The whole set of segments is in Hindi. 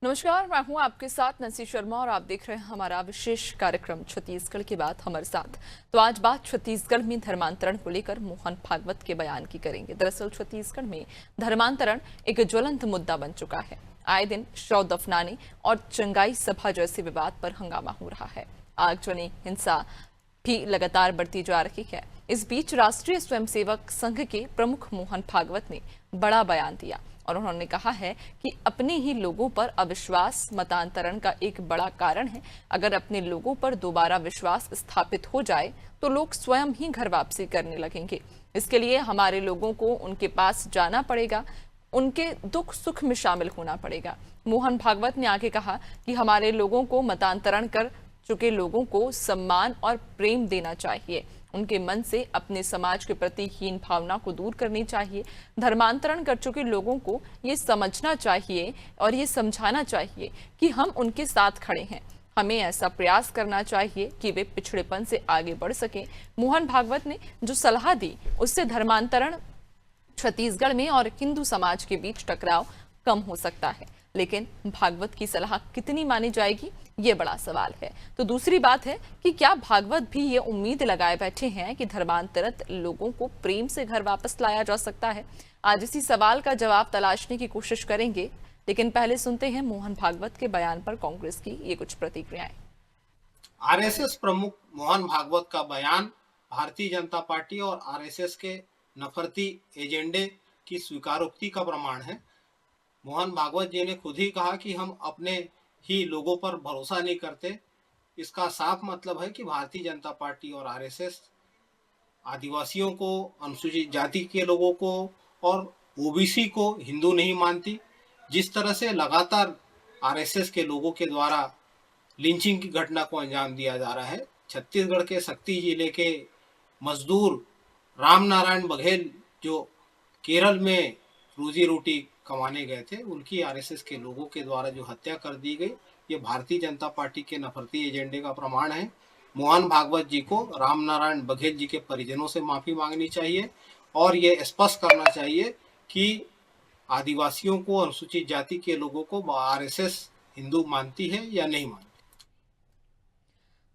नमस्कार, मैं हूं आपके साथ नंसी शर्मा और आप देख रहे हैं हमारा विशेष कार्यक्रम छत्तीसगढ़ की बात हमारे साथ। तो आज बात छत्तीसगढ़ में धर्मांतरण को लेकर मोहन भागवत के बयान की करेंगे। दरअसल छत्तीसगढ़ में धर्मांतरण एक ज्वलंत मुद्दा बन चुका है। आए दिन शव दफनाने और चंगाई सभा जैसे विवाद पर हंगामा हो रहा है। आगजनी हिंसा भी लगातार बढ़ती जा रही है। इस बीच राष्ट्रीय स्वयंसेवक संघ के प्रमुख मोहन भागवत ने बड़ा बयान दिया और उन्होंने कहा है कि अपने ही लोगों पर अविश्वास मतांतरण का एक बड़ा कारण है। अगर अपने लोगों पर दोबारा विश्वास स्थापित हो जाए तो लोग स्वयं ही घर वापसी करने लगेंगे। इसके लिए हमारे लोगों को उनके पास जाना पड़ेगा, उनके दुख सुख में शामिल होना पड़ेगा। मोहन भागवत ने आगे कहा कि हमारे लोगों को मतांतरण कर चुके लोगों को सम्मान और प्रेम देना चाहिए। उनके मन से अपने समाज के प्रति हीन भावना को दूर करनी चाहिए। धर्मांतरण कर चुके लोगों को ये समझना चाहिए और ये समझाना चाहिए कि हम उनके साथ खड़े हैं। हमें ऐसा प्रयास करना चाहिए कि वे पिछड़ेपन से आगे बढ़ सकें। मोहन भागवत ने जो सलाह दी उससे धर्मांतरण छत्तीसगढ़ में और हिंदू समाज के बीच टकराव कम हो सकता है, लेकिन भागवत की सलाह कितनी मानी जाएगी ये बड़ा सवाल है। तो दूसरी बात है कि क्या भागवत भी ये उम्मीद लगाए बैठे हैं कि धर्मांतरित लोगों को प्रेम से घर वापस लाया जा सकता है? आज इसी सवाल का जवाब तलाशने की कोशिश करेंगे, लेकिन पहले सुनते हैं मोहन भागवत के बयान पर कांग्रेस की ये कुछ प्रतिक्रियाएं। आरएसएस प्रमुख मोहन भागवत का बयान भारतीय जनता पार्टी और आरएसएस के नफरती एजेंडे की स्वीकारोक्ति का प्रमाण है। मोहन भागवत जी ने खुद ही कहा कि हम अपने ही लोगों पर भरोसा नहीं करते। इसका साफ मतलब है कि भारतीय जनता पार्टी और आरएसएस आदिवासियों को, अनुसूचित जाति के लोगों को और ओबीसी को हिंदू नहीं मानती। जिस तरह से लगातार आरएसएस के लोगों के द्वारा लिंचिंग की घटना को अंजाम दिया जा रहा है। छत्तीसगढ़ के शक्ति जिले के मजदूर राम नारायण बघेल जो केरल में रोजी रोटी कमाने गए थे, उनकी आरएसएस के लोगों के द्वारा जो हत्या कर दी गई, ये भारतीय जनता पार्टी के नफरती एजेंडे का प्रमाण है। मोहन भागवत जी को राम नारायण बघेल जी के परिजनों से माफी मांगनी चाहिए और ये स्पष्ट करना चाहिए कि आदिवासियों को, अनुसूचित जाति के लोगों को आरएसएस हिंदू मानती है या नहीं मानती।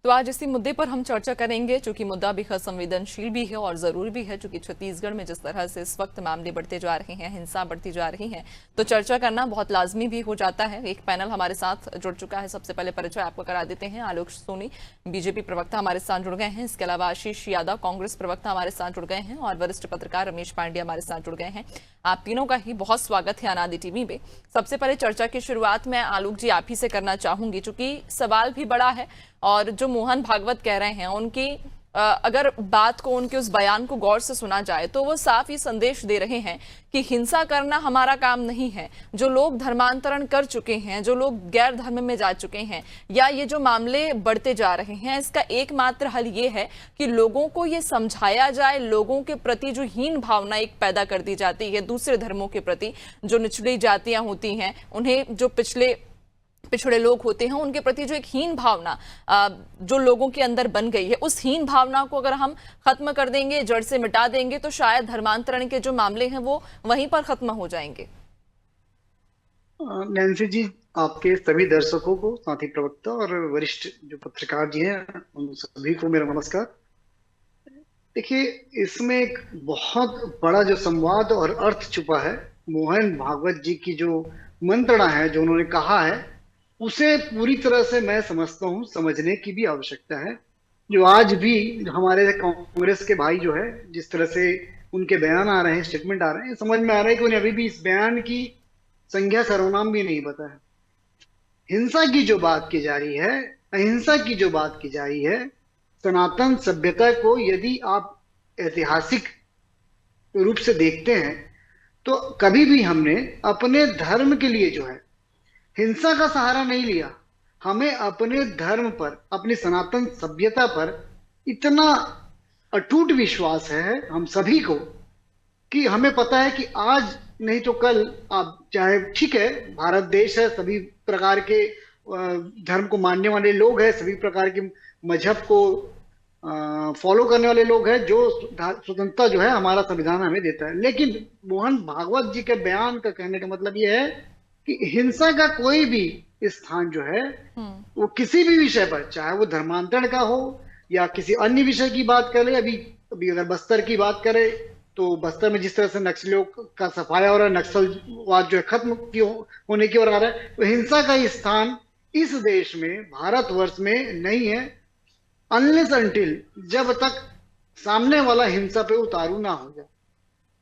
तो आज इसी मुद्दे पर हम चर्चा करेंगे, चूंकि मुद्दा बेहद संवेदनशील भी है और जरूरी भी है। चूंकि छत्तीसगढ़ में जिस तरह से इस वक्त मामले बढ़ते जा रहे हैं, हिंसा बढ़ती जा रही है, तो चर्चा करना बहुत लाजमी भी हो जाता है। एक पैनल हमारे साथ जुड़ चुका है। सबसे पहले परिचय आपको करा देते हैं। आलोक सोनी बीजेपी प्रवक्ता हमारे साथ जुड़ गए हैं। इसके अलावा आशीष यादव कांग्रेस प्रवक्ता हमारे साथ जुड़ गए हैं और वरिष्ठ पत्रकार रमेश पांडे हमारे साथ जुड़ गए हैं। आप तीनों का ही बहुत स्वागत है अनादि टीवी में। सबसे पहले चर्चा की शुरुआत मैं आलोक जी आप ही से करना चाहूंगी, चूंकि सवाल भी बड़ा है और जो मोहन भागवत कह रहे हैं उनकी अगर बात को, उनके उस बयान को गौर से सुना जाए तो वो साफ ही संदेश दे रहे हैं कि हिंसा करना हमारा काम नहीं है। जो लोग धर्मांतरण कर चुके हैं, जो लोग गैर धर्म में जा चुके हैं, या ये जो मामले बढ़ते जा रहे हैं, इसका एकमात्र हल ये है कि लोगों को ये समझाया जाए। लोगों के प्रति जो हीन भावना एक पैदा कर दी जाती है दूसरे धर्मों के प्रति, जो निचली जातियां होती हैं, उन्हें जो पिछड़े लोग होते हैं, उनके प्रति जो एक हीन भावना जो लोगों के अंदर बन गई है, उस हीन भावना को अगर हम खत्म कर देंगे, जड़ से मिटा देंगे, तो शायद धर्मांतरण के जो मामले हैं वो वहीं पर खत्म हो जाएंगे। नैन्सी जी, आपके सभी दर्शकों को, साथी प्रवक्ता और वरिष्ठ जो पत्रकार जी हैं, उन सभी को मेरा नमस्कार। देखिए, इसमें एक बहुत बड़ा जो संवाद और अर्थ छुपा है। मोहन भागवत जी की जो मंत्रणा है, जो उन्होंने कहा है, उसे पूरी तरह से मैं समझता हूँ, समझने की भी आवश्यकता है। जो आज भी हमारे कांग्रेस के भाई जो है, जिस तरह से उनके बयान आ रहे हैं, स्टेटमेंट आ रहे हैं, समझ में आ रहा है कि उन्हें अभी भी इस बयान की संज्ञा सर्वनाम भी नहीं पता है। हिंसा की जो बात की जा रही है, अहिंसा की जो बात की जा रही है, सनातन सभ्यता को यदि आप ऐतिहासिक रूप से देखते हैं तो कभी भी हमने अपने धर्म के लिए जो है हिंसा का सहारा नहीं लिया। हमें अपने धर्म पर, अपनी सनातन सभ्यता पर इतना अटूट विश्वास है हम सभी को कि हमें पता है कि आज नहीं तो कल, आप चाहे, ठीक है, भारत देश है, सभी प्रकार के धर्म को मानने वाले लोग हैं, सभी प्रकार के मजहब को फॉलो करने वाले लोग हैं, जो स्वतंत्रता जो है हमारा संविधान हमें देता है। लेकिन मोहन भागवत जी के बयान का कहने का मतलब ये है कि हिंसा का कोई भी स्थान जो है वो किसी भी विषय पर, चाहे वो धर्मांतरण का हो या किसी अन्य विषय की बात करें, अभी अभी अगर बस्तर की बात करें तो बस्तर में जिस तरह से नक्सलियों का सफाया हो रहा है, नक्सलवाद जो है खत्म होने की ओर आ रहा है, तो हिंसा का स्थान इस देश में, भारतवर्ष में नहीं है, अनलेस अनटिल जब तक सामने वाला हिंसा पे उतारू ना हो जाए।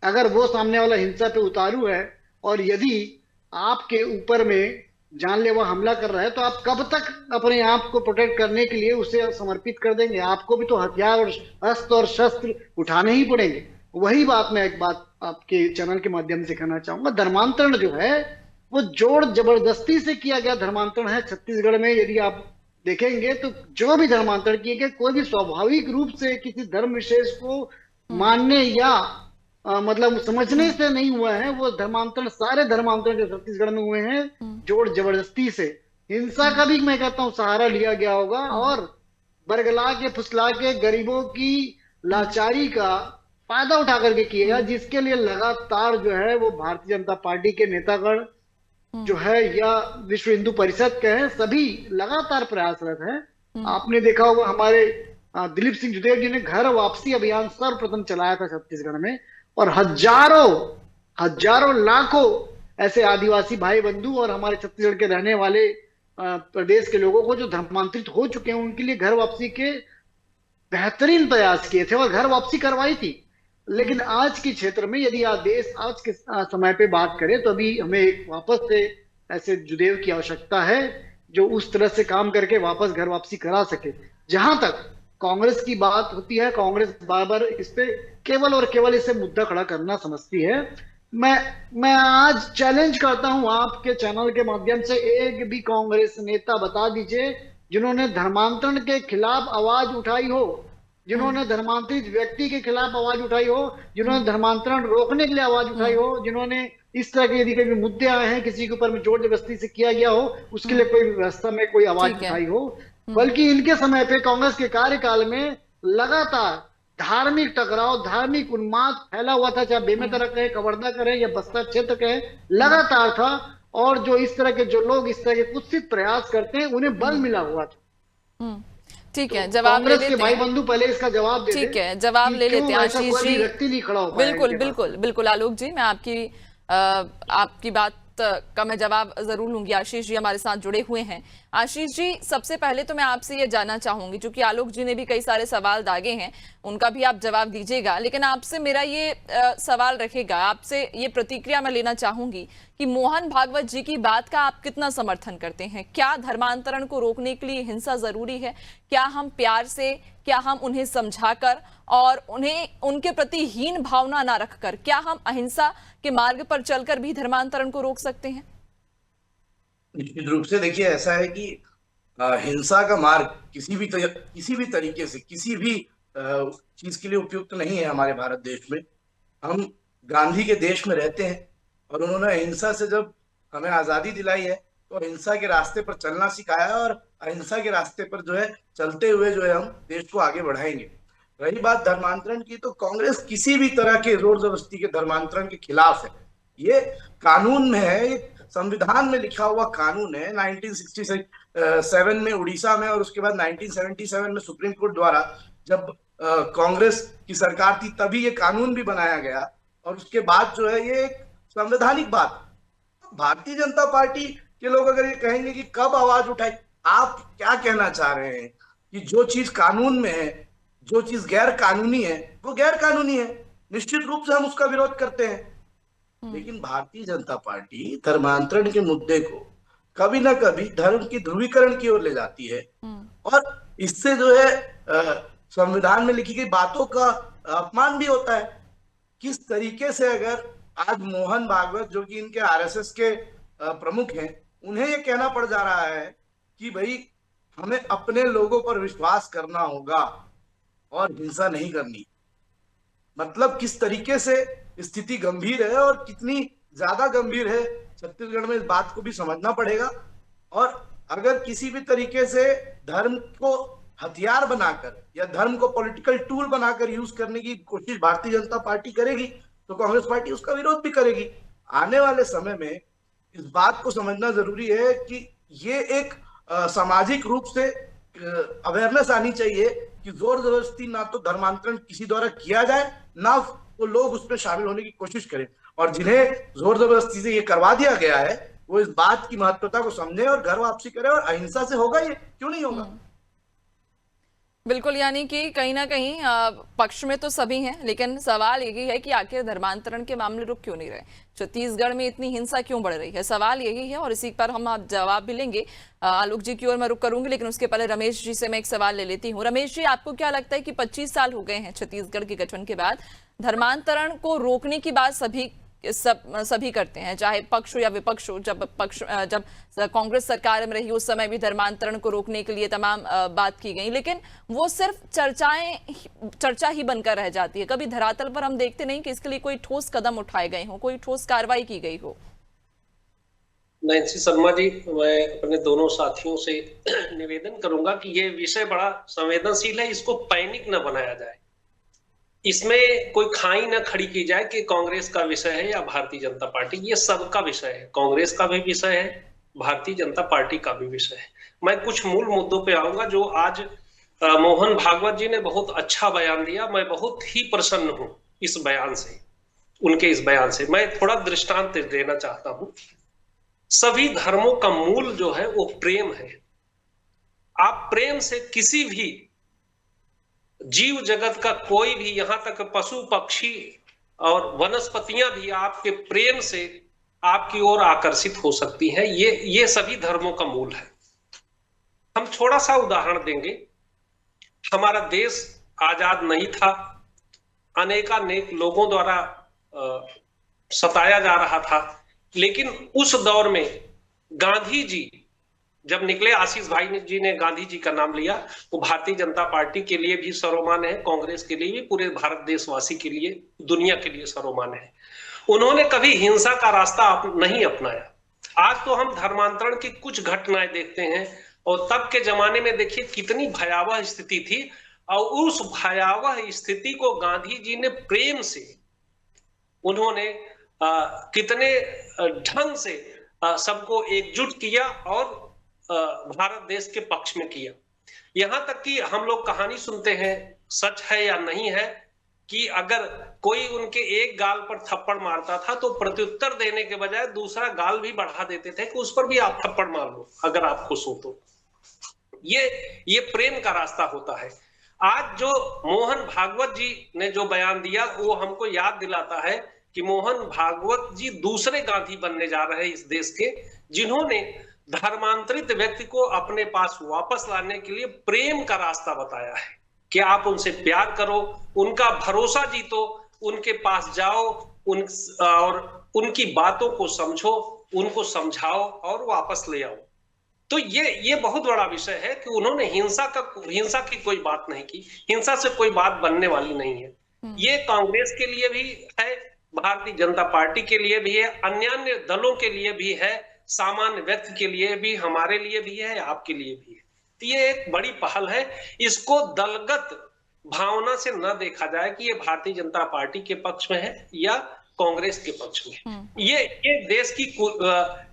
अगर वो सामने वाला हिंसा पे उतारू है और यदि आपके ऊपर में जानलेवा हमला कर रहा है, तो आप कब तक अपने आप को प्रोटेक्ट करने के लिए उसे समर्पित कर देंगे? आपको भी तो हथियार और अस्त्र और शस्त्र उठाने ही पड़ेंगे। वही बात मैं एक बात आपके चैनल के माध्यम से कहना चाहूंगा, धर्मांतरण जो है वो जोर जबरदस्ती से किया गया धर्मांतरण है। छत्तीसगढ़ में यदि आप देखेंगे तो जो भी धर्मांतरण किए गए, कोई भी स्वाभाविक रूप से किसी धर्म विशेष को मानने या मतलब समझने से नहीं हुआ है। वो धर्मांतरण, सारे धर्मांतरण जो छत्तीसगढ़ में हुए हैं जोर जबरदस्ती से, हिंसा का भी मैं कहता हूँ सहारा लिया गया होगा और बरगला के फुसला के गरीबों की लाचारी का फायदा उठा करके किएगा, जिसके लिए लगातार जो है वो भारतीय जनता पार्टी के नेतागण जो है या विश्व हिंदू परिषद के हैं, सभी लगातार प्रयासरत हैं। आपने देखा होगा हमारे दिलीप सिंह जुदेव जी ने घर वापसी अभियान सर्वप्रथम चलाया था छत्तीसगढ़ में, और हजारों लाखों ऐसे आदिवासी भाई बंधु और हमारे छत्तीसगढ़ के रहने वाले प्रदेश के लोगों को जो धर्मांतरित हो चुके हैं, उनके लिए घर वापसी के बेहतरीन प्रयास किए थे और घर वापसी करवाई थी। लेकिन आज के क्षेत्र में यदि आप देश आज के समय पे बात करें, तो अभी हमें वापस से ऐसे जुदेव की आवश्यकता है जो उस तरह से काम करके वापस घर वापसी करा सके। जहां तक कांग्रेस की बात होती है, कांग्रेस बार बार इस पे केवल और केवल इसे मुद्दा खड़ा करना समझती है। मैं आज चैलेंज करता हूं आपके चैनल के माध्यम से, एक भी कांग्रेस नेता बता दीजिए जिन्होंने धर्मांतरण के खिलाफ आवाज उठाई हो, जिन्होंने धर्मांतरित व्यक्ति के खिलाफ आवाज उठाई हो, जिन्होंने धर्मांतरण रोकने के लिए आवाज उठाई हो, जिन्होंने इस तरह के यदि कोई मुद्दे आए हैं किसी के ऊपर में जोर जबरदस्ती से किया गया हो, उसके लिए कोई व्यवस्था में कोई आवाज उठाई हो। बल्कि इनके समय पे कांग्रेस के कार्यकाल में लगातार धार्मिक टकराव, धार्मिक उन्माद फैला हुआ था, चाहे बेमेतरा कहे, कवर्धा कहे या बस्तर क्षेत्र कहे, लगातार था। और जो इस तरह के जो लोग इस तरह के कुत्सित प्रयास करते हैं, उन्हें बल मिला हुआ था। ठीक है, तो जवाब ले लेते हैं। भाई बंधु पहले इसका जवाब दे। ठीक है, जवाब ले लेते हैं आशीष जी। व्यक्ति नहीं खड़ा हो बिल्कुल बिल्कुल बिल्कुल आलोक जी, मैं आपकी बात का मैं जवाब जरूर लूंगी। आशीष जी हमारे साथ जुड़े हुए हैं। आशीष जी, सबसे पहले तो मैं आपसे ये जानना चाहूंगी, क्योंकि आलोक जी ने भी कई सारे सवाल दागे हैं, उनका भी आप जवाब दीजिएगा, लेकिन आपसे मेरा ये सवाल रहेगा, आपसे ये प्रतिक्रिया मैं लेना चाहूंगी कि मोहन भागवत जी की बात का आप कितना समर्थन करते हैं? क्या धर्मांतरण को रोकने के लिए हिंसा जरूरी है? क्या हम प्यार से, क्या हम उन्हें समझाकर और उन्हें उनके प्रति हीन भावना ना रखकर, क्या हम अहिंसा के मार्ग पर चलकर भी धर्मांतरण को रोक सकते हैं? निश्चित रूप से देखिए, ऐसा है कि हिंसा का मार्ग किसी भी तरीके से किसी भी चीज के लिए उपयुक्त नहीं है हमारे भारत देश में। हम गांधी के देश में रहते हैं और उन्होंने अहिंसा से जब हमें आजादी दिलाई है तो अहिंसा के रास्ते पर चलना सिखाया है, और अहिंसा के रास्ते पर जो है चलते हुए जो है हम देश को आगे बढ़ाएंगे। रही बात धर्मांतरण की, तो कांग्रेस किसी भी तरह के जोर जबरदस्ती के धर्मांतरण के खिलाफ है। ये कानून में है, संविधान में लिखा हुआ कानून है। 1967 में उड़ीसा में और उसके बाद 1977 में सुप्रीम कोर्ट द्वारा जब कांग्रेस की सरकार थी तभी ये कानून भी बनाया गया, और उसके बाद जो है ये एक संवैधानिक बात। भारतीय जनता पार्टी के लोग अगर ये कहेंगे कि कब आवाज उठाई, आप क्या कहना चाह रहे हैं कि जो चीज कानून में है, जो चीज गैर कानूनी है वो गैर कानूनी है, निश्चित रूप से हम उसका विरोध करते हैं। लेकिन भारतीय जनता पार्टी धर्मांतरण के मुद्दे को कभी ना कभी धर्म की ध्रुवीकरण की ओर ले जाती है, और इससे जो है संविधान में लिखी गई बातों का अपमान भी होता है। किस तरीके से अगर आज मोहन भागवत जो कि इनके आरएसएस के प्रमुख हैं, उन्हें यह कहना पड़ जा रहा है कि भाई हमें अपने लोगों पर विश्वास करना होगा और हिंसा नहीं करनी, मतलब किस तरीके से स्थिति गंभीर है और कितनी ज्यादा गंभीर है छत्तीसगढ़ में, इस बात को भी समझना पड़ेगा। और अगर किसी भी तरीके से धर्म को हथियार बनाकर या धर्म को पॉलिटिकल टूल बनाकर यूज करने की कोशिश भारतीय जनता पार्टी करेगी तो कांग्रेस पार्टी उसका विरोध भी करेगी। आने वाले समय में इस बात को समझना जरूरी है कि ये एक सामाजिक रूप से अवेयरनेस आनी चाहिए कि जोर जबरदस्ती ना तो धर्मांतरण किसी द्वारा किया जाए, ना वो लोग उसमें शामिल होने की कोशिश करें। और जिन्हें जोर जबरदस्ती से ये करवा दिया गया है वो इस बात की महत्वता को समझे और घर वापसी करें, और अहिंसा से होगा, ये क्यों नहीं होगा। बिल्कुल, यानी कि कहीं ना कहीं पक्ष में तो सभी हैं, लेकिन सवाल यही है कि आखिर धर्मांतरण के मामले रुक क्यों नहीं रहे, छत्तीसगढ़ में इतनी हिंसा क्यों बढ़ रही है, सवाल यही है। और इसी पर हम आप जवाब भी लेंगे। आलोक जी की ओर मैं रुक करूंगी, लेकिन उसके पहले रमेश जी से मैं एक सवाल ले लेती हूँ। रमेश जी, आपको क्या लगता है कि 25 साल हो गए हैं छत्तीसगढ़ के गठन के बाद, धर्मांतरण को रोकने की बात सभी करते हैं, चाहे पक्ष हो या विपक्ष हो। जब कांग्रेस सरकार में रही उस समय भी धर्मांतरण को रोकने के लिए तमाम बात की गई, लेकिन वो सिर्फ चर्चा ही बनकर रह जाती है। कभी धरातल पर हम देखते नहीं कि इसके लिए कोई ठोस कदम उठाए गए हो, कोई ठोस कार्रवाई की गई हो। नैन्सी शर्मा जी, मैं अपने दोनों साथियों से निवेदन करूंगा कि ये विषय बड़ा संवेदनशील है, इसको पैनिक न बनाया जाए, इसमें कोई खाई न खड़ी की जाए कि कांग्रेस का विषय है या भारतीय जनता पार्टी। ये सबका विषय है, कांग्रेस का भी विषय है, भारतीय जनता पार्टी का भी विषय है। मैं कुछ मूल मुद्दों पे आऊंगा जो आज मोहन भागवत जी ने बहुत अच्छा बयान दिया। मैं बहुत ही प्रसन्न हूं इस बयान से, उनके इस बयान से। मैं थोड़ा दृष्टांत देना चाहता हूं। सभी धर्मों का मूल जो है वो प्रेम है। आप प्रेम से किसी भी जीव जगत का कोई भी, यहां तक पशु पक्षी और वनस्पतियां भी आपके प्रेम से आपकी ओर आकर्षित हो सकती हैं। ये सभी धर्मों का मूल है। हम थोड़ा सा उदाहरण देंगे। हमारा देश आजाद नहीं था, अनेकानेक लोगों द्वारा सताया जा रहा था, लेकिन उस दौर में गांधी जी जब निकले, आशीष भाई जी ने गांधी जी का नाम लिया, वो भारतीय जनता पार्टी के लिए भी सर्वमान्य है, कांग्रेस के लिए भी, पूरे भारत देशवासी के लिए, दुनिया के लिए सर्वमान्य है। उन्होंने कभी हिंसा का रास्ता नहीं अपनाया। आज तो हम धर्मांतरण की कुछ घटनाएं देखते हैं, और तब के जमाने में देखिए कितनी भयावह स्थिति थी, और उस भयावह स्थिति को गांधी जी ने प्रेम से, उन्होंने कितने ढंग से सबको एकजुट किया और भारत देश के पक्ष में किया। यहां तक कि हम लोग कहानी सुनते हैं, सच है या नहीं है, कि अगर कोई उनके एक गाल पर थप्पड़ मारता था तो प्रत्युत्तर देने के बजाय दूसरा गाल भी बढ़ा देते थे कि उस पर भी आप थप्पड़ मार लो अगर आप खुश हो तो। ये प्रेम का रास्ता होता है। आज जो मोहन भागवत जी ने जो बयान दिया वो हमको याद दिलाता है कि मोहन भागवत जी दूसरे गांधी बनने जा रहे हैं इस देश के, जिन्होंने धर्मांतरित व्यक्ति को अपने पास वापस लाने के लिए प्रेम का रास्ता बताया है कि आप उनसे प्यार करो, उनका भरोसा जीतो, उनके पास जाओ, और उनकी बातों को समझो, उनको समझाओ और वापस ले आओ। तो ये बहुत बड़ा विषय है कि उन्होंने हिंसा की कोई बात नहीं की, हिंसा से कोई बात बनने वाली नहीं है। ये कांग्रेस के लिए भी है, भारतीय जनता पार्टी के लिए भी है, अन्य दलों के लिए भी है, सामान्य व्यक्ति के लिए भी, हमारे लिए भी है, आपके लिए भी है। तो ये एक बड़ी पहल है। इसको दलगत भावना से न देखा जाए कि ये भारतीय जनता पार्टी के पक्ष में है या कांग्रेस के पक्ष में। ये देश की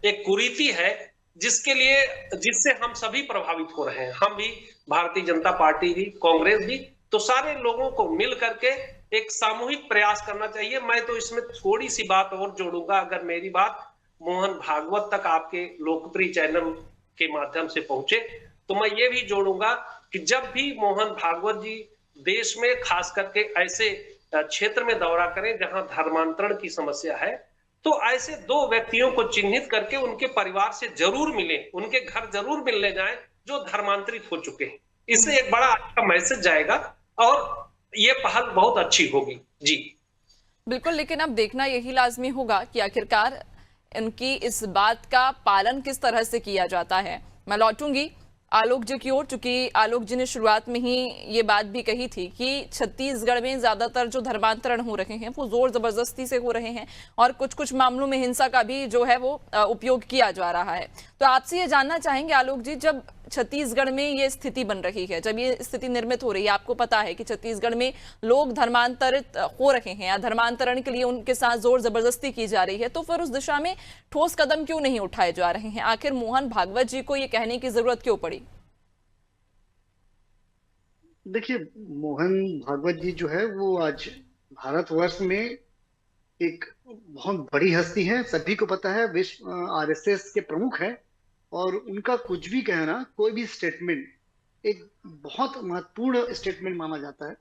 एक कुरीति है जिससे हम सभी प्रभावित हो रहे हैं। हम भी, भारतीय जनता पार्टी भी, कांग्रेस भी, तो सारे लोगों को मिल करके एक सामूहिक प्रयास करना चाहिए। मैं तो इसमें थोड़ी सी बात और जोड़ूंगा, अगर मेरी बात मोहन भागवत तक आपके लोकप्रिय चैनल के माध्यम से पहुंचे, तो मैं ये भी जोड़ूंगा कि जब भी मोहन भागवत जी देश में खास करके ऐसे क्षेत्र में दौरा करें जहां धर्मांतरण की समस्या है, तो ऐसे दो व्यक्तियों को चिन्हित करके उनके परिवार से जरूर मिले, उनके घर जरूर मिलने जाएं जो धर्मांतरित हो चुके हैं। इससे एक बड़ा अच्छा मैसेज जाएगा और ये पहल बहुत अच्छी होगी। जी बिल्कुल, लेकिन अब देखना यही लाजमी होगा कि आखिरकार इनकी इस बात का पालन किस तरह से किया जाता है। मैं लौटूंगी आलोक जी की ओर, चूंकि आलोक जी ने शुरुआत में ही ये बात भी कही थी कि छत्तीसगढ़ में ज्यादातर जो धर्मांतरण हो रहे हैं वो जोर जबरदस्ती से हो रहे हैं और कुछ मामलों में हिंसा का भी जो है वो उपयोग किया जा रहा है। तो आपसे ये जानना चाहेंगे आलोक जी, जब छत्तीसगढ़ में ये स्थिति बन रही है, जब ये स्थिति निर्मित हो रही है, आपको पता है कि छत्तीसगढ़ में लोग धर्मांतरित हो रहे हैं या धर्मांतरण के लिए उनके साथ जोर जबरदस्ती की जा रही है, तो फिर उस दिशा में ठोस कदम क्यों नहीं उठाए जा रहे हैं? आखिर मोहन भागवत जी को ये कहने की जरूरत क्यों पड़ी? देखिए, मोहन भागवत जी जो है वो आज भारतवर्ष में एक बहुत बड़ी हस्ती है, सभी को पता है, विश्व आरएसएस के प्रमुख है और उनका कुछ भी कहना, कोई भी स्टेटमेंट एक बहुत महत्वपूर्ण स्टेटमेंट माना जाता है।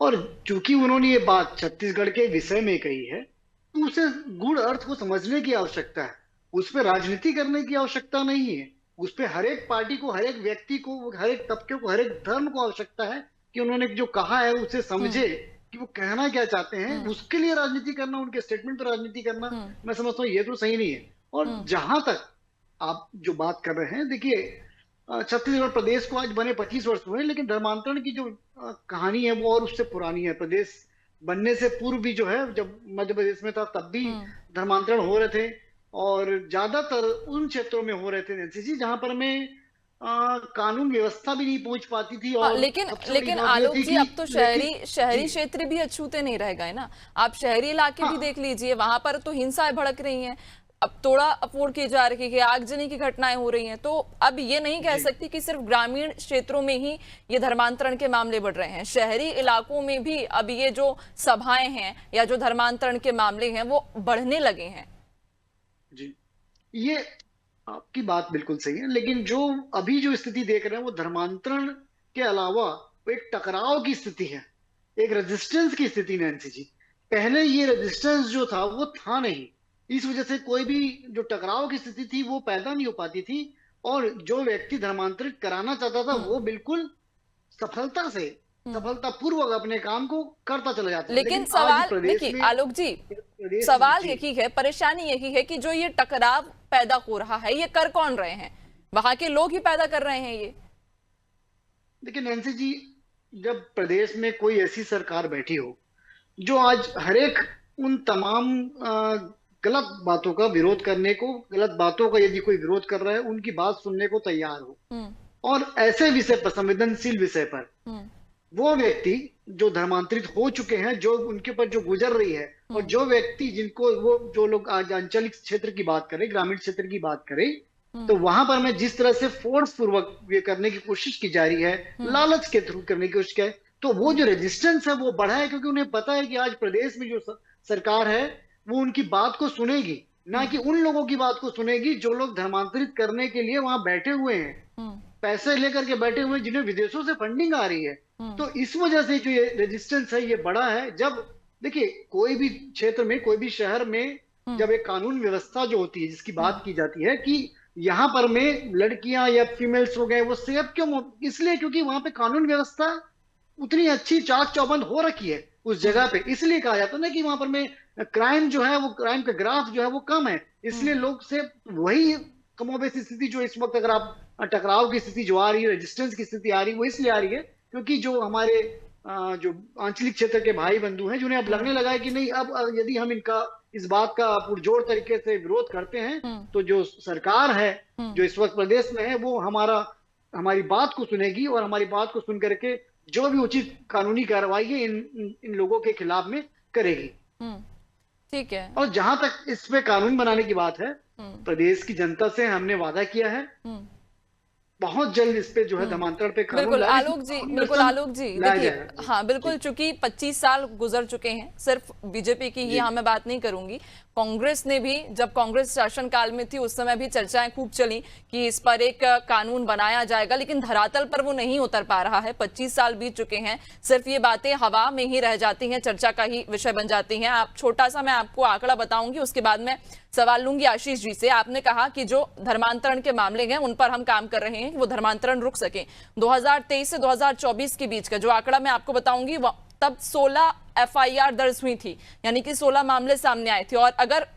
और चूंकि उन्होंने ये बात छत्तीसगढ़ के विषय में कही है तो उसे गूढ़ अर्थ को समझने की आवश्यकता है, उस पर राजनीति करने की आवश्यकता नहीं है। उस पर हर एक पार्टी को, हर एक व्यक्ति को, हर एक तबके को, हर एक धर्म को आवश्यकता है कि उन्होंने जो कहा है उसे समझे कि वो कहना क्या चाहते हैं। उसके लिए राजनीति करना, उनके स्टेटमेंट पर राजनीति करना, मैं समझता हूँ ये तो सही नहीं है। और जहां तक आप जो बात कर रहे हैं, देखिए छत्तीसगढ़ प्रदेश को आज बने 25 वर्ष हुए, लेकिन धर्मांतरण की जो कहानी है वो और उससे पुरानी है। प्रदेश बनने से पूर्व भी जो है, जब मध्य प्रदेश में था तब भी धर्मांतरण हो रहे थे और ज्यादातर उन क्षेत्रों में हो रहे थे नैन्सी जी जहां पर में कानून व्यवस्था भी नहीं पहुंच पाती थी। और लेकिन आलोक जी, अब तो शहरी क्षेत्र भी अछूते नहीं रह गए ना। आप शहरी इलाके भी देख लीजिए, वहां पर तो हिंसाएं भड़क रही हैं, अब तोड़ा अफोड़ की जा रही है, आगजनी की घटनाएं हो रही हैं। तो अब ये नहीं कह सकती कि सिर्फ ग्रामीण क्षेत्रों में ही ये धर्मांतरण के मामले बढ़ रहे हैं, शहरी इलाकों में भी अब ये जो सभाएं हैं या जो धर्मांतरण के मामले हैं वो बढ़ने लगे हैं। जी, ये आपकी बात बिल्कुल सही है, लेकिन जो अभी जो स्थिति देख रहे हैं वो धर्मांतरण के अलावा वो एक टकराव की स्थिति है, एक रेजिस्टेंस की स्थिति नैन्सी जी। पहले ये रेजिस्टेंस जो था वो था नहीं, इस वजह से कोई भी जो टकराव की स्थिति थी वो पैदा नहीं हो पाती थी और जो व्यक्ति धर्मांतरित कराना चाहता था वो बिल्कुल सफलतापूर्वक अपने काम को करता चला जाता है। लेकिन सवाल देखिए आलोक जी, सवाल यही है, परेशानी यही है कि जो ये टकराव पैदा हो रहा है ये कर कौन रहे हैं? वहां के लोग ही पैदा कर रहे हैं ये। देखिए नैन्सी जी, जब प्रदेश में कोई ऐसी सरकार बैठी हो जो आज हर एक उन तमाम गलत बातों का विरोध करने को, गलत बातों का यदि कोई विरोध कर रहा है उनकी बात सुनने को तैयार हो, और ऐसे विषय पर, संवेदनशील विषय पर वो व्यक्ति जो धर्मांतरित हो चुके हैं, जो उनके ऊपर जो गुजर रही है, और जो व्यक्ति जिनको वो जो लोग आज अंचलिक क्षेत्र की बात करें, ग्रामीण क्षेत्र की बात करें, तो वहां पर मैं जिस तरह से फोर्स पूर्वक ये करने की कोशिश की जा रही है, लालच के थ्रू करने की कोशिश है, तो वो जो रेजिस्टेंस है वो बढ़ा है, क्योंकि उन्हें पता है कि आज प्रदेश में जो सरकार है वो उनकी बात को सुनेगी, ना कि उन लोगों की बात को सुनेगी जो लोग धर्मांतरित करने के लिए वहां बैठे हुए हैं, पैसे लेकर के बैठे हुए, जिन्हें विदेशों से फंडिंग आ रही है। तो इस वजह से जो ये रेजिस्टेंस है ये बड़ा है। जब देखिए कोई भी क्षेत्र में, कोई भी शहर में जब एक कानून व्यवस्था जो होती है, जिसकी बात की जाती है कि यहाँ पर में लड़कियां या फीमेल्स हो गए वो सेफ क्यों, इसलिए क्योंकि वहां पे कानून व्यवस्था उतनी अच्छी चाक चौबंद हो रखी है उस जगह पे, इसलिए कहा जाता है ना कि वहां पर में क्राइम जो है वो, क्राइम का ग्राफ जो है वो कम है, इसलिए लोग से वही कमोबेश स्थिति जो इस वक्त, अगर आप टकराव की स्थिति जो आ रही है, रेजिस्टेंस की स्थिति आ रही है, वो इसलिए आ रही है क्योंकि जो हमारे जो आंचलिक क्षेत्र के भाई बंधु हैं, जिन्हें अब लगने लगा है कि नहीं, अब यदि हम इनका इस बात का पुरजोर तरीके से विरोध करते हैं तो जो सरकार है जो इस वक्त प्रदेश में है वो हमारी बात को सुनेगी और हमारी बात को सुन करके जो भी उचित कानूनी कार्रवाई है इन लोगों के खिलाफ में करेगी। ठीक है। और जहां तक इस पे कानून बनाने की बात है, प्रदेश की जनता से हमने वादा किया है बहुत जल्द इस पे जो है धर्मांतरण पे कानून बिल्कुल आलोक जी देखिए, हाँ बिल्कुल, चूंकि 25 साल गुजर चुके हैं, सिर्फ बीजेपी की ही मैं बात नहीं करूंगी, कांग्रेस ने भी, जब कांग्रेस शासनकाल में थी उस समय भी चर्चाएं खूब चली कि इस पर एक कानून बनाया जाएगा, लेकिन धरातल पर वो नहीं उतर पा रहा है। 25 साल बीत चुके हैं, सिर्फ ये बातें हवा में ही रह जाती हैं, चर्चा का ही विषय बन जाती हैं। आप छोटा सा मैं आपको आंकड़ा बताऊंगी, उसके बाद में सवाल लूंगी आशीष जी से। आपने कहा कि जो धर्मांतरण के मामले हैं उन पर हम काम कर रहे हैं कि वो धर्मांतरण रुक सके। 2023 से 2024 के बीच का जो आंकड़ा मैं आपको बताऊंगी, तब 16 FIR दर्ज हुई थी, यानी कि 16 मामले सामने आए थे। और अगर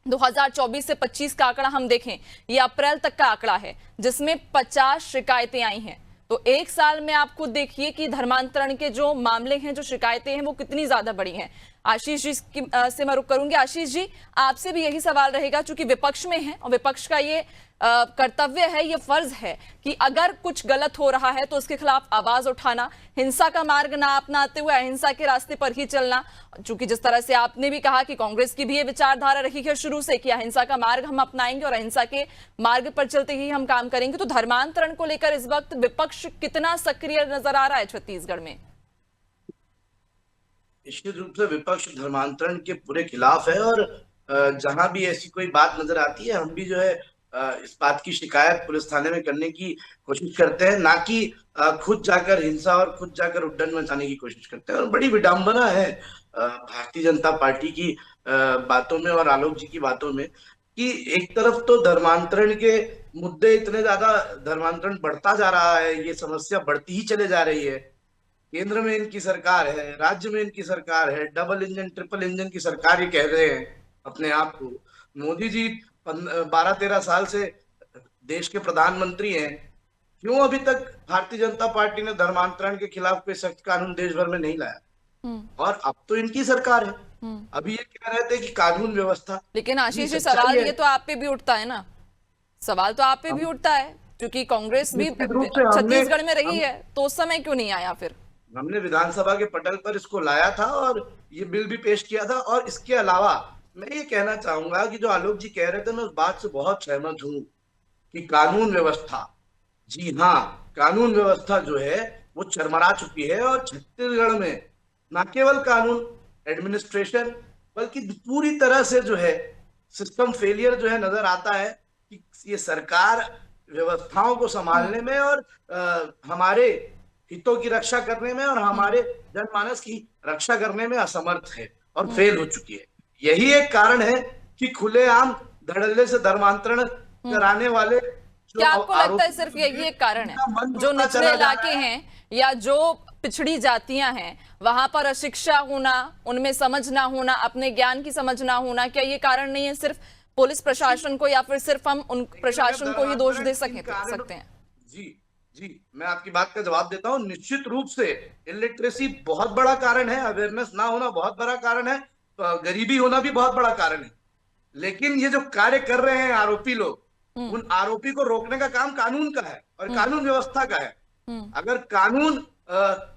2024 से 25 का आंकड़ा हम देखें, ये अप्रैल तक का आंकड़ा है जिसमें 50 शिकायतें आई हैं। तो एक साल में आप खुद देखिए कि धर्मांतरण के जो मामले हैं, जो शिकायतें हैं, वो कितनी ज्यादा बड़ी हैं। आशीष जी से मैं रुक करूंगी। आशीष जी, आपसे भी यही सवाल रहेगा, चूंकि विपक्ष में है और विपक्ष का ये कर्तव्य है, ये फर्ज है कि अगर कुछ गलत हो रहा है तो उसके खिलाफ आवाज उठाना, हिंसा का मार्ग ना अपनाते हुए अहिंसा के रास्ते पर ही चलना। चूंकि जिस तरह से आपने भी कहा कि कांग्रेस की भी ये विचारधारा रही है शुरू से कि अहिंसा का मार्ग हम अपनाएंगे और अहिंसा के मार्ग पर चलते ही हम काम करेंगे, तो धर्मांतरण को लेकर इस वक्त विपक्ष कितना सक्रिय नजर आ रहा है छत्तीसगढ़ में? निश्चित रूप से विपक्ष धर्मांतरण के पूरे खिलाफ है, और जहां भी ऐसी कोई बात नजर आती है, हम भी जो है इस बात की शिकायत पुलिस थाने में करने की कोशिश करते हैं, ना कि खुद जाकर हिंसा और खुद जाकर उड्डयन मचाने की कोशिश करते हैं। और बड़ी विडंबना है भारतीय जनता पार्टी की बातों में और आलोक जी की बातों में कि एक तरफ तो धर्मांतरण के मुद्दे इतने ज्यादा, धर्मांतरण बढ़ता जा रहा है, ये समस्या बढ़ती ही चले जा रही है। केंद्र में इनकी सरकार है, राज्य में इनकी सरकार है, डबल इंजन ट्रिपल इंजन की सरकार ये कह रहे हैं अपने आप को। मोदी जी 12-13 साल से देश के प्रधानमंत्री हैं, क्यों अभी तक भारतीय जनता पार्टी ने धर्मांतरण के खिलाफ कोई सख्त कानून देश भर में नहीं लाया? और अब तो इनकी सरकार है, अभी ये कह रहे थे कि कानून व्यवस्था। लेकिन आशीष जी, सवाल ये तो आप पे भी उठता है ना, सवाल तो आप पे भी उठता है, क्योंकि कांग्रेस भी छत्तीसगढ़ में रही है, तो उस समय क्यों नहीं आया? फिर हमने विधानसभा के पटल पर इसको लाया था और ये बिल भी पेश किया था। और इसके अलावा मैं ये कहना चाहूंगा कि जो आलोक जी कह रहे थे, मैं उस बात से बहुत सहमत हूं कि कानून व्यवस्था, जी हाँ, कानून व्यवस्था जो है वो चरमरा चुकी है। और छत्तीसगढ़ में न केवल कानून एडमिनिस्ट्रेशन बल्कि पूरी तरह से जो है सिस्टम फेलियर जो है नजर आता है कि ये सरकार व्यवस्थाओं को संभालने में और हमारे हितों की रक्षा करने में और हमारे जनमानस की रक्षा करने में असमर्थ है और फेल हो चुकी है। यही एक कारण है कि खुलेआम धड़ल्ले से धर्मांतरण कराने वाले, क्या आपको लगता है सिर्फ यही एक कारण है? जो निचले इलाके हैं या जो पिछड़ी जातियां हैं, वहां पर अशिक्षा होना, उनमें समझ ना होना, अपने ज्ञान की समझ ना होना, क्या ये कारण नहीं है सिर्फ पुलिस प्रशासन को, या फिर सिर्फ हम उन प्रशासन को ही दोष दे सकते हैं? जी, मैं आपकी बात का जवाब देता हूँ। निश्चित रूप से इलिटरेसी बहुत बड़ा कारण है, अवेयरनेस ना होना बहुत बड़ा कारण है, गरीबी होना भी बहुत बड़ा कारण है। लेकिन ये जो कार्य कर रहे हैं आरोपी लोग, उन आरोपी को रोकने का काम कानून का है और कानून व्यवस्था का है। अगर कानून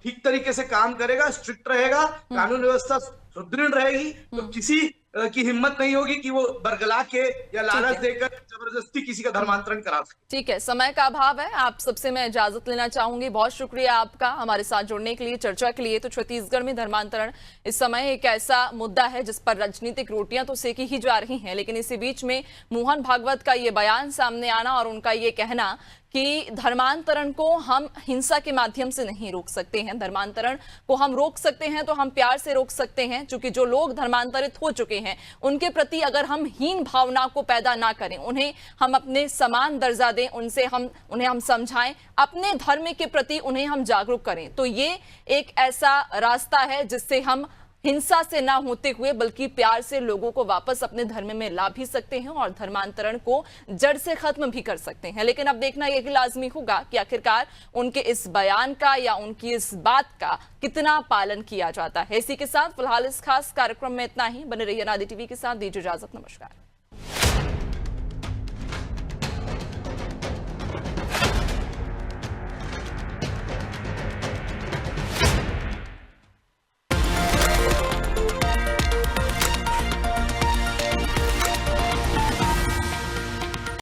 ठीक तरीके से काम करेगा, स्ट्रिक्ट रहेगा, कानून व्यवस्था सुदृढ़ रहेगी, तो किसी की हिम्मत नहीं होगी कि वो बरगला के या लालच देकर जबरदस्ती किसी का धर्मांतरण करा सके। ठीक है, समय का अभाव है, आप सबसे मैं इजाजत लेना चाहूंगी। बहुत शुक्रिया आपका हमारे साथ जुड़ने के लिए, चर्चा के लिए। तो छत्तीसगढ़ में धर्मांतरण इस समय एक ऐसा मुद्दा है जिस पर राजनीतिक रोटियां तो सेकी ही जा रही हैं, लेकिन इसी बीच में मोहन भागवत का ये बयान सामने आना और उनका ये कहना कि धर्मांतरण को हम हिंसा के माध्यम से नहीं रोक सकते हैं, धर्मांतरण को हम रोक सकते हैं तो हम प्यार से रोक सकते हैं। क्योंकि जो लोग धर्मांतरित हो चुके हैं उनके प्रति अगर हम हीन भावना को पैदा ना करें, उन्हें हम अपने समान दर्जा दें, उन्हें हम समझाएं, अपने धर्म के प्रति उन्हें हम जागरूक करें, तो ये एक ऐसा रास्ता है जिससे हम हिंसा से ना होते हुए बल्कि प्यार से लोगों को वापस अपने धर्म में ला भी सकते हैं और धर्मांतरण को जड़ से खत्म भी कर सकते हैं। लेकिन अब देखना यह लाजमी होगा कि आखिरकार उनके इस बयान का या उनकी इस बात का कितना पालन किया जाता है। इसी के साथ फिलहाल इस खास कार्यक्रम में इतना ही। बने रहिए अनादि टीवी के साथ, दीजिए इजाजत, नमस्कार।